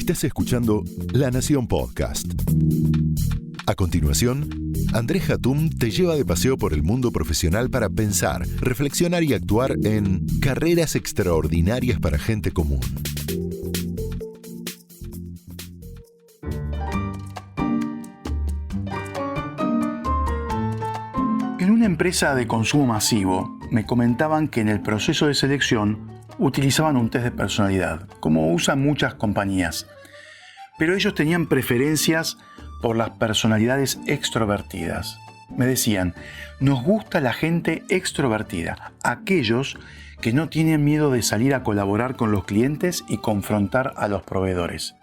Estás escuchando La Nación Podcast. A continuación, Andrés Hatum te lleva de paseo por el mundo profesional para pensar, reflexionar y actuar en carreras extraordinarias para gente común. En una empresa de consumo masivo, me comentaban que en el proceso de selección utilizaban un test de personalidad, como usan muchas compañías. Pero ellos tenían preferencias por las personalidades extrovertidas. Me decían, nos gusta la gente extrovertida, aquellos que no tienen miedo de salir a colaborar con los clientes y confrontar a los proveedores.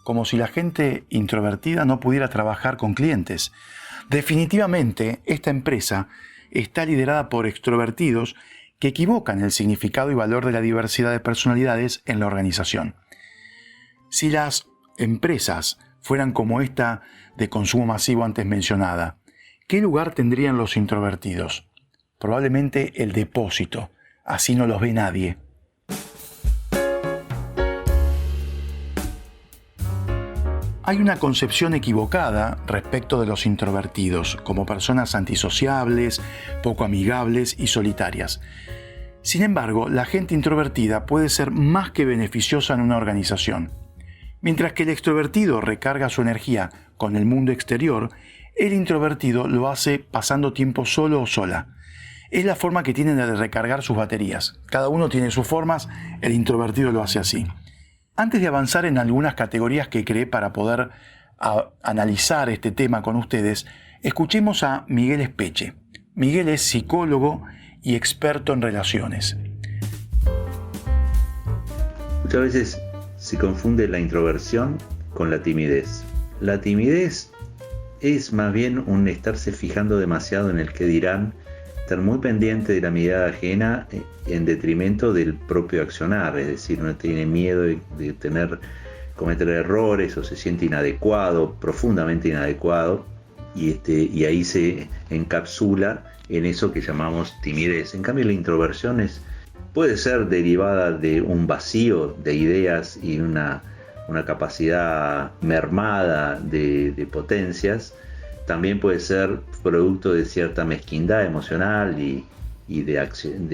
Como si la gente introvertida no pudiera trabajar con clientes. Definitivamente, esta empresa está liderada por extrovertidos que equivocan el significado y valor de la diversidad de personalidades en la organización. Si las empresas fueran como esta de consumo masivo antes mencionada, ¿qué lugar tendrían los introvertidos? Probablemente el depósito, así no los ve nadie. Hay una concepción equivocada respecto de los introvertidos, como personas antisociables, poco amigables y solitarias. Sin embargo, la gente introvertida puede ser más que beneficiosa en una organización. Mientras que el extrovertido recarga su energía con el mundo exterior, el introvertido lo hace pasando tiempo solo o sola. Es la forma que tienen de recargar sus baterías. Cada uno tiene sus formas, el introvertido lo hace así. Antes de avanzar en algunas categorías que creé para poder analizar este tema con ustedes, escuchemos a Miguel Espeche. Miguel es psicólogo y experto en relaciones. Muchas veces se confunde la introversión con la timidez. La timidez es más bien un estarse fijando demasiado en el que dirán, estar muy pendiente de la mirada ajena en detrimento del propio accionar, es decir, uno tiene miedo de cometer errores o se siente inadecuado, profundamente inadecuado, y ahí se encapsula en eso que llamamos timidez. En cambio, la introversión puede ser derivada de un vacío de ideas y una capacidad mermada de potencias. También puede ser producto de cierta mezquindad emocional y de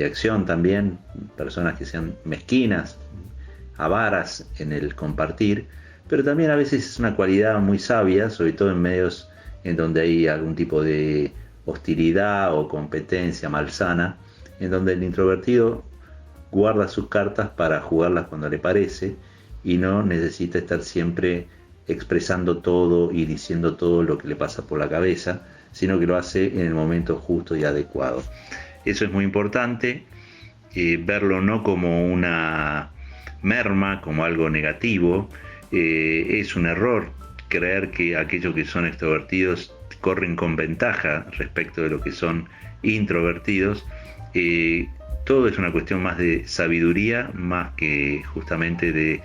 acción también, personas que sean mezquinas, avaras en el compartir, pero también a veces es una cualidad muy sabia, sobre todo en medios en donde hay algún tipo de hostilidad o competencia malsana, en donde el introvertido guarda sus cartas para jugarlas cuando le parece y no necesita estar siempre expresando todo y diciendo todo lo que le pasa por la cabeza, sino que lo hace en el momento justo y adecuado. Eso es muy importante, verlo no como una merma, como algo negativo. Es un error creer que aquellos que son extrovertidos corren con ventaja respecto de lo que son introvertidos. Todo es una cuestión más de sabiduría, más que justamente de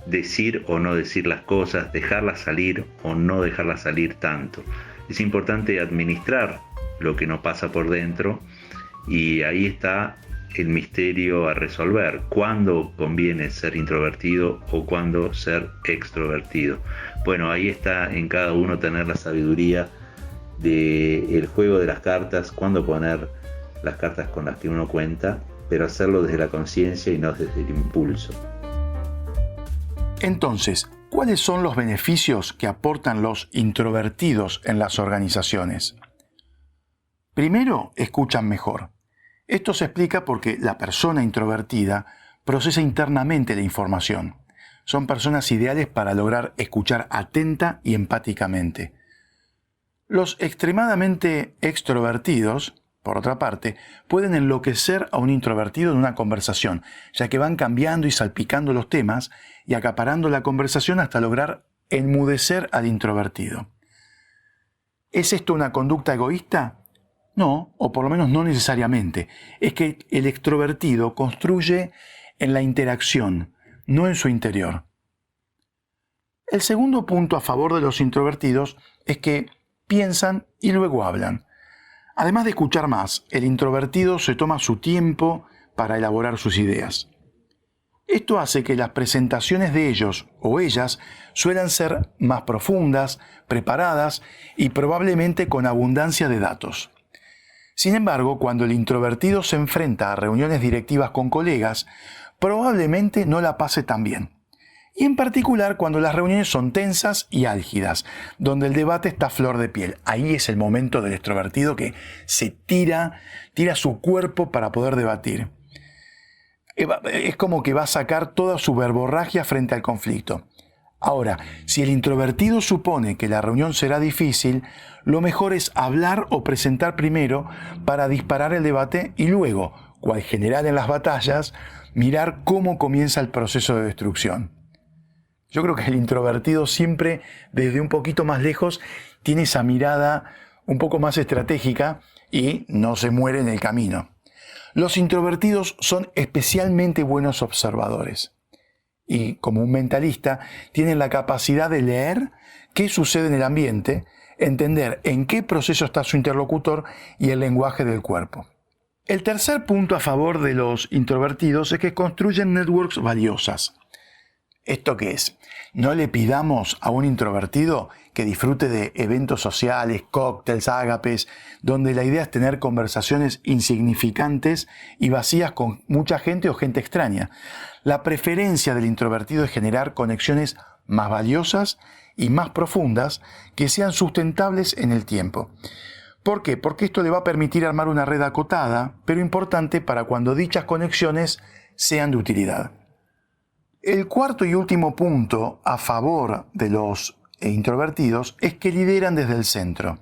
decir o no decir las cosas, dejarlas salir o no dejarlas salir tanto. Es importante administrar lo que nos pasa por dentro y ahí está el misterio a resolver. ¿Cuándo conviene ser introvertido o cuándo ser extrovertido? Bueno, ahí está en cada uno tener la sabiduría del juego de las cartas, cuándo poner las cartas con las que uno cuenta, pero hacerlo desde la conciencia y no desde el impulso. Entonces, ¿cuáles son los beneficios que aportan los introvertidos en las organizaciones? Primero, escuchan mejor. Esto se explica porque la persona introvertida procesa internamente la información. Son personas ideales para lograr escuchar atenta y empáticamente. Los extremadamente extrovertidos, por otra parte, pueden enloquecer a un introvertido en una conversación, ya que van cambiando y salpicando los temas y acaparando la conversación hasta lograr enmudecer al introvertido. ¿Es esto una conducta egoísta? No, o por lo menos no necesariamente. Es que el extrovertido construye en la interacción, no en su interior. El segundo punto a favor de los introvertidos es que piensan y luego hablan. Además de escuchar más, el introvertido se toma su tiempo para elaborar sus ideas. Esto hace que las presentaciones de ellos o ellas suelan ser más profundas, preparadas y probablemente con abundancia de datos. Sin embargo, cuando el introvertido se enfrenta a reuniones directivas con colegas, probablemente no la pase tan bien. Y en particular cuando las reuniones son tensas y álgidas, donde el debate está a flor de piel. Ahí es el momento del extrovertido que se tira su cuerpo para poder debatir. Es como que va a sacar toda su verborragia frente al conflicto. Ahora, si el introvertido supone que la reunión será difícil, lo mejor es hablar o presentar primero para disparar el debate y luego, cual general en las batallas, mirar cómo comienza el proceso de destrucción. Yo creo que el introvertido siempre, desde un poquito más lejos, tiene esa mirada un poco más estratégica y no se muere en el camino. Los introvertidos son especialmente buenos observadores y, como un mentalista, tienen la capacidad de leer qué sucede en el ambiente, entender en qué proceso está su interlocutor y el lenguaje del cuerpo. El tercer punto a favor de los introvertidos es que construyen networks valiosas. ¿Esto qué es? No le pidamos a un introvertido que disfrute de eventos sociales, cócteles, ágapes, donde la idea es tener conversaciones insignificantes y vacías con mucha gente o gente extraña. La preferencia del introvertido es generar conexiones más valiosas y más profundas que sean sustentables en el tiempo. ¿Por qué? Porque esto le va a permitir armar una red acotada, pero importante para cuando dichas conexiones sean de utilidad. El cuarto y último punto a favor de los introvertidos es que lideran desde el centro.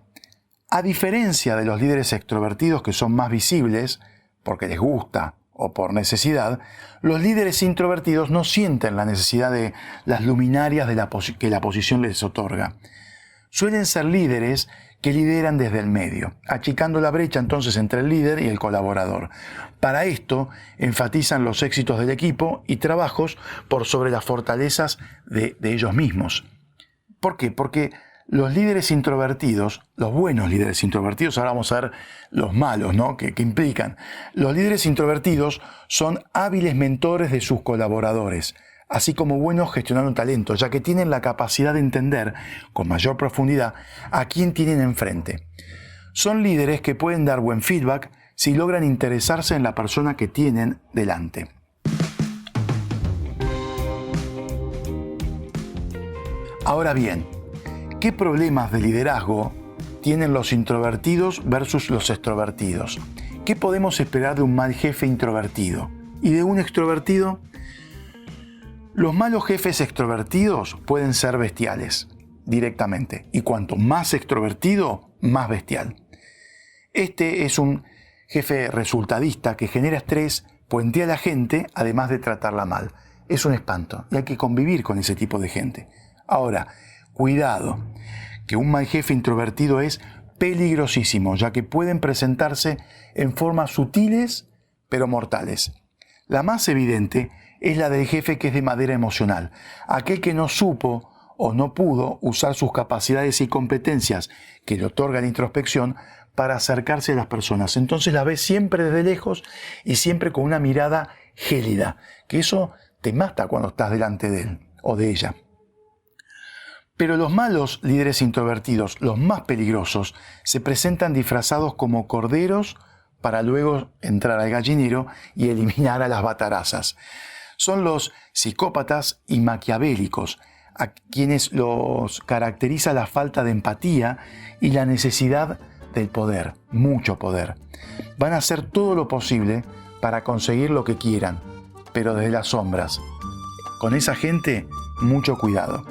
A diferencia de los líderes extrovertidos que son más visibles, porque les gusta o por necesidad, los líderes introvertidos no sienten la necesidad de las luminarias que la posición les otorga. Suelen ser líderes que lideran desde el medio, achicando la brecha entonces entre el líder y el colaborador. Para esto, enfatizan los éxitos del equipo y trabajos por sobre las fortalezas de ellos mismos. ¿Por qué? Porque los líderes introvertidos, los buenos líderes introvertidos, ahora vamos a ver los malos, ¿no? que implican. Los líderes introvertidos son hábiles mentores de sus colaboradores, así como buenos gestionando talento, ya que tienen la capacidad de entender con mayor profundidad a quién tienen enfrente. Son líderes que pueden dar buen feedback si logran interesarse en la persona que tienen delante. Ahora bien, ¿qué problemas de liderazgo tienen los introvertidos versus los extrovertidos? ¿Qué podemos esperar de un mal jefe introvertido? ¿Y de un extrovertido? Los malos jefes extrovertidos pueden ser bestiales, directamente. Y cuanto más extrovertido, más bestial. Este es un jefe resultadista que genera estrés, puentea a la gente, además de tratarla mal. Es un espanto y hay que convivir con ese tipo de gente. Ahora, cuidado, que un mal jefe introvertido es peligrosísimo, ya que pueden presentarse en formas sutiles, pero mortales. La más evidente es la del jefe que es de madera emocional, aquel que no supo o no pudo usar sus capacidades y competencias que le otorga la introspección para acercarse a las personas. Entonces la ves siempre desde lejos y siempre con una mirada gélida, que eso te mata cuando estás delante de él o de ella. Pero los malos líderes introvertidos, los más peligrosos, se presentan disfrazados como corderos para luego entrar al gallinero y eliminar a las batarazas. Son los psicópatas y maquiavélicos, a quienes los caracteriza la falta de empatía y la necesidad del poder, mucho poder. Van a hacer todo lo posible para conseguir lo que quieran, pero desde las sombras. Con esa gente, mucho cuidado.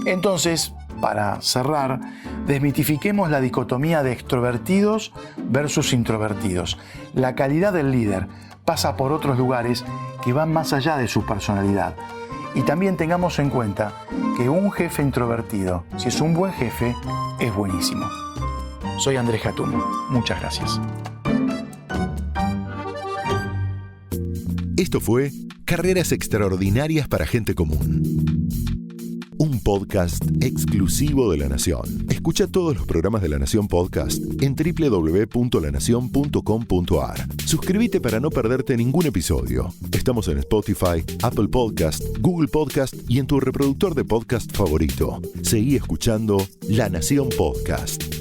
Entonces, para cerrar, desmitifiquemos la dicotomía de extrovertidos versus introvertidos. La calidad del líder pasa por otros lugares que van más allá de su personalidad. Y también tengamos en cuenta que un jefe introvertido, si es un buen jefe, es buenísimo. Soy Andrés Hatum. Muchas gracias. Esto fue Carreras Extraordinarias para Gente Común. Un podcast exclusivo de La Nación. Escucha todos los programas de La Nación Podcast en www.lanacion.com.ar. Suscríbete para no perderte ningún episodio. Estamos en Spotify, Apple Podcast, Google Podcast y en tu reproductor de podcast favorito. Seguí escuchando La Nación Podcast.